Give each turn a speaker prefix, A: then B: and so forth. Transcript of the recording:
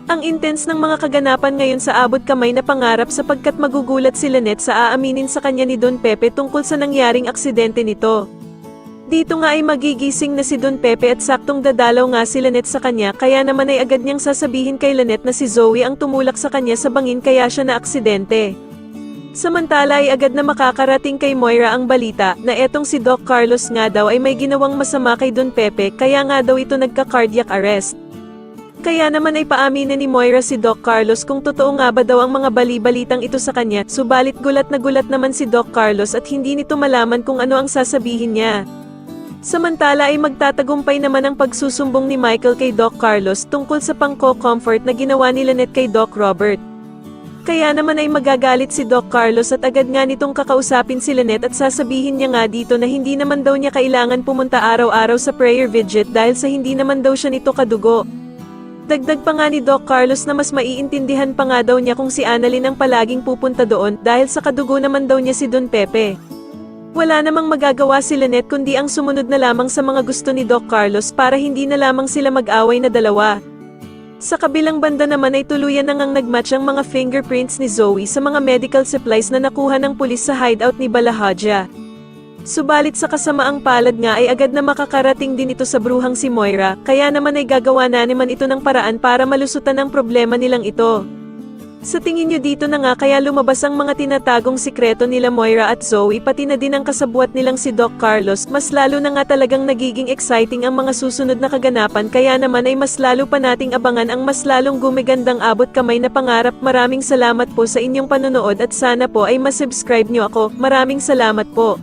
A: Ang intense ng mga kaganapan ngayon sa abot kamay na pangarap sapagkat magugulat si Lynette sa aaminin sa kanya ni Don Pepe tungkol sa nangyaring aksidente nito. Dito nga ay magigising na si Don Pepe at saktong dadalaw nga si Lynette sa kanya kaya naman ay agad niyang sasabihin kay Lynette na si Zoe ang tumulak sa kanya sa bangin kaya siya na aksidente. Samantala ay agad na makakarating kay Moira ang balita na etong si Doc Carlos nga daw ay may ginawang masama kay Don Pepe kaya nga daw ito nagka-cardiac arrest. Kaya naman ay paaminin ni Moira si Doc Carlos kung totoo nga ba daw ang mga bali-balitang ito sa kanya, subalit gulat na gulat naman si Doc Carlos at hindi nito malaman kung ano ang sasabihin niya. Samantala ay magtatagumpay naman ang pagsusumbong ni Michael kay Doc Carlos tungkol sa pangko-comfort na ginawa ni Lynette kay Doc Robert. Kaya naman ay magagalit si Doc Carlos at agad nga nitong kakausapin si Lynette at sasabihin niya nga dito na hindi naman daw niya kailangan pumunta araw-araw sa prayer vigil dahil sa hindi naman daw siya nito kadugo. Dagdag pa nga ni Doc Carlos na mas maiintindihan pa nga daw niya kung si Annalyn ang palaging pupunta doon dahil sa kadugo naman daw niya si Don Pepe. Wala namang magagawa si Lynette kundi ang sumunod na lamang sa mga gusto ni Doc Carlos para hindi na lamang sila mag-away na dalawa. Sa kabilang banda naman ay tuluyan na ngang nagmatch ang mga fingerprints ni Zoe sa mga medical supplies na nakuha ng pulis sa hideout ni Balahaja. Subalit sa kasamaang palad nga ay agad na makakarating din ito sa bruhang si Moira, kaya naman ay gagawa na naman ito ng paraan para malusutan ang problema nilang ito. Sa tingin nyo dito na nga kaya lumabas ang mga tinatagong sikreto nila Moira at Zoe pati na din ang kasabuat nilang si Doc Carlos, mas lalo na nga talagang nagiging exciting ang mga susunod na kaganapan kaya naman ay mas lalo pa nating abangan ang mas lalong gumigandang abot kamay na pangarap. Maraming salamat po sa inyong panonood at sana po ay masubscribe nyo ako. Maraming salamat po.